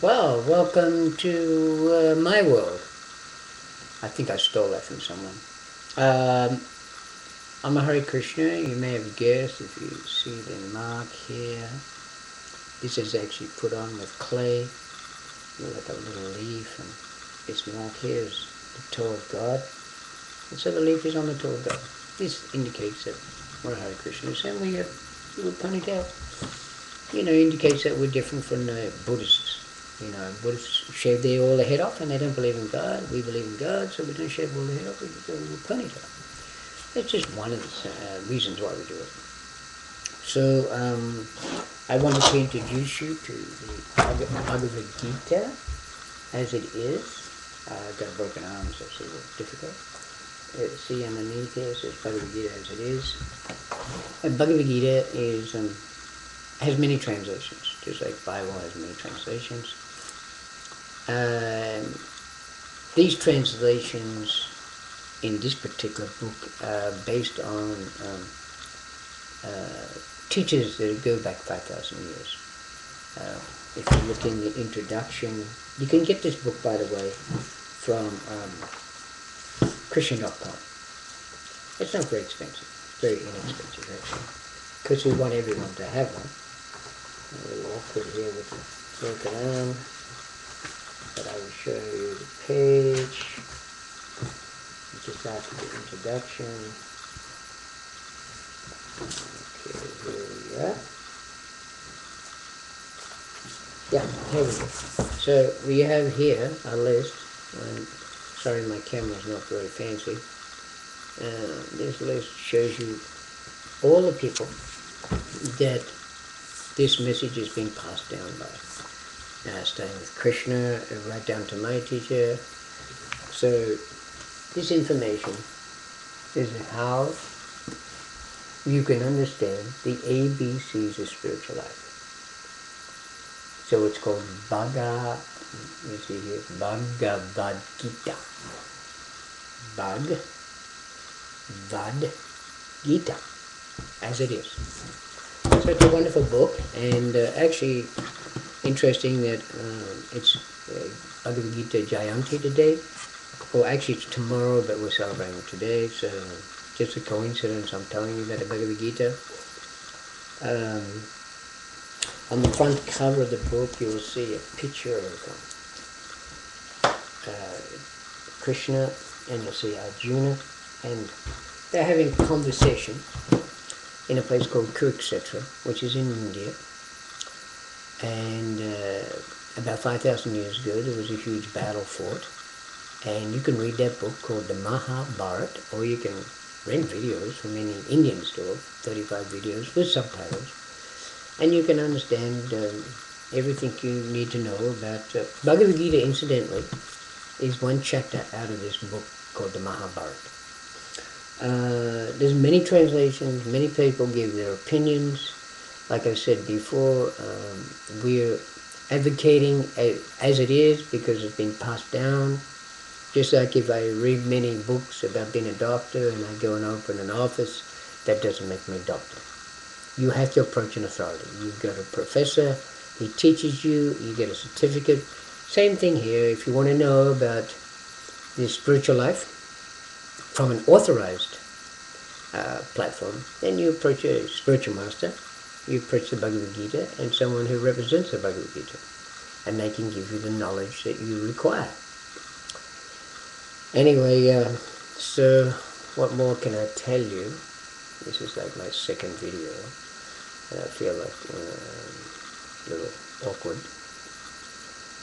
Well, welcome to my world. I think I stole that from someone. Um, I'm a Hare Krishna. You may have guessed if you see the mark here. This is actually put on with clay, like a little leaf, and this mark here is the toe of God. And so the leaf is on the toe of God. This indicates that we're Hare Krishnas and we have a little ponytail. Indicates that we're different from the Buddhists. Buddhists shave all the head off and they don't believe in God. We believe in God, so we don't shave all the head off, we just go with a ponytail. That's just one of the reasons why we do it. So, I wanted to introduce you to the Bhagavad Gita as it is. I've got a broken arm, so it's a little difficult. See underneath here, it says Bhagavad Gita as it is. And Bhagavad Gita has many translations, just like Bible has many translations. These translations in this particular book are based on teachers that go back 5,000 years. If you look in the introduction, you can get this book, by the way, from Christian.com. It's not very expensive, very inexpensive actually, because we want everyone to have one. A little awkward here with the broken arm, but I will show you the page. Just after the introduction. Okay, here we are. Yeah, here we go. So we have here a list. I'm sorry my camera's not very fancy. This list shows you all the people that this message is being passed down by. Starting with Krishna, right down to my teacher. So this information is how you can understand the ABCs of spiritual life. So it's called Bhagavad Gita. Bhagavad Gita, as it is. So it's a wonderful book, and actually interesting that it's Bhagavad Gita Jayanti today. Well, actually it's tomorrow, but we're celebrating today, so just a coincidence I'm telling you about the Bhagavad Gita. On the front cover of the book, you will see a picture of Krishna, and you'll see Arjuna, and they're having a conversation in a place called Kurukshetra, which is in India. And about 5,000 years ago, there was a huge battle fought. And you can read that book called the Mahabharata, or you can rent videos from any Indian store, 35 videos with subtitles. And you can understand everything you need to know about Bhagavad Gita, incidentally, is one chapter out of this book called the Mahabharata. There's many translations, many people give their opinions. Like I said before, we're advocating as it is because it's been passed down. Just like if I read many books about being a doctor and I go and open an office, that doesn't make me a doctor. You have to approach an authority. You go to a professor, he teaches you, you get a certificate. Same thing here. If you want to know about the spiritual life from an authorized platform, then you approach a spiritual master, you approach the Bhagavad Gita and someone who represents the Bhagavad Gita, and they can give you the knowledge that you require. Anyway, so what more can I tell you? This is like my second video, and I feel like a little awkward.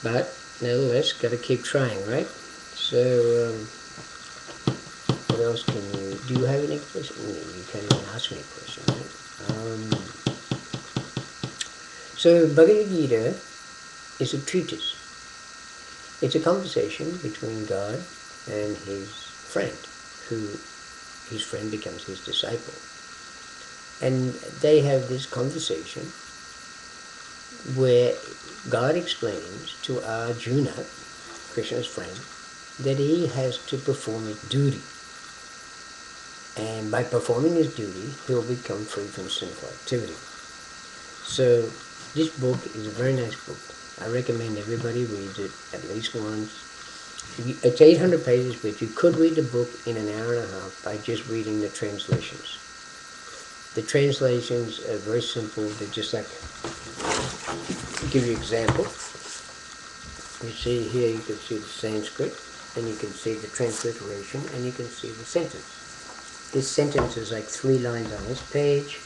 But nevertheless, got to keep trying, right? So, what else do you have any questions? You can't even ask me a question, right? So, Bhagavad Gita is a treatise. It's a conversation between God and his friend, who his friend becomes his disciple. And they have this conversation where God explains to Arjuna, Krishna's friend, that he has to perform his duty. And by performing his duty, he'll become free from sinful activity. So This book is a very nice book. I recommend everybody reads it at least once. It's 800 pages, but you could read the book in an hour and a half by just reading the translations. The translations are very simple. They're just like, I'll give you an example. You see here, you can see the Sanskrit, and you can see the transliteration, and you can see the sentence. This sentence is like 3 lines on this page.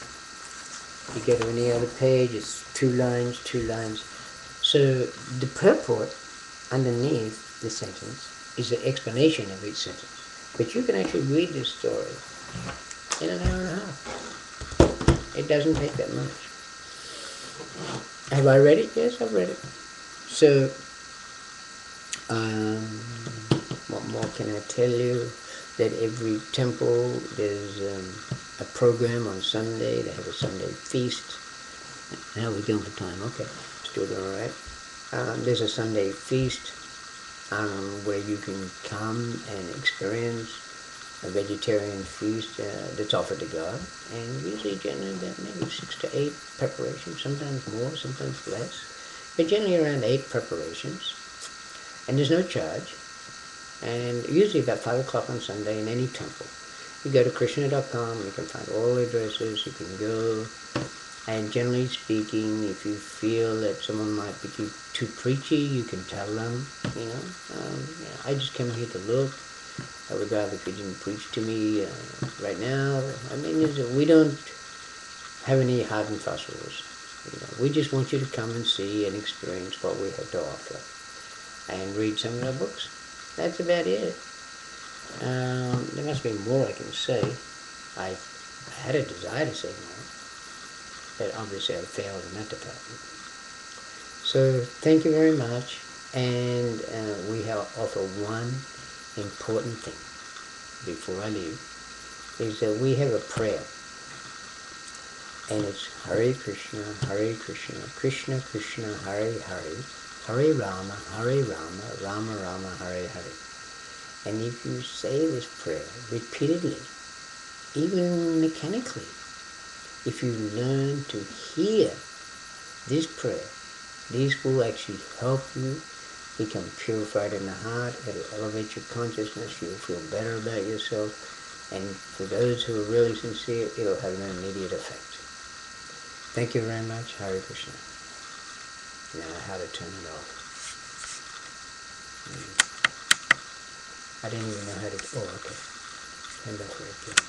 You go to any other page, it's 2 lines, 2 lines. So the purport underneath the sentence is the explanation of each sentence. But you can actually read this story in an hour and a half. It doesn't take that much. Have I read it? Yes, I've read it. So, what more can I tell you? That every temple, there's a program on Sunday. They have a Sunday feast. How are we going for time? Okay, still doing all right. There's a Sunday feast where you can come and experience a vegetarian feast that's offered to God. And usually generally about maybe 6 to 8 preparations, sometimes more, sometimes less. But generally around 8 preparations. And there's no charge. And usually about 5 o'clock on Sunday in any temple. You go to Krishna.com, you can find all the addresses, you can go. And generally speaking, if you feel that someone might be too preachy, you can tell them, I just came here to look. I would rather if you didn't preach to me right now. I mean, we don't have any hard and fast rules. We just want you to come and see and experience what we have to offer. And read some of our books. That's about it. There must be more I can say. I had a desire to say more, but obviously I failed in that department. So thank you very much, and we have offer one important thing before I leave, is that we have a prayer, and it's Hare Krishna, Krishna Krishna, Hare Hare, Hare Rama, Rama Rama, Hare Hare. And if you say this prayer repeatedly, even mechanically, if you learn to hear this prayer, this will actually help you become purified in the heart. It'll elevate your consciousness. You'll feel better about yourself. And for those who are really sincere, it'll have an immediate effect. Thank you very much. Hare Krishna. Now how to turn it off. I didn't even know how to, okay. Turn that right there.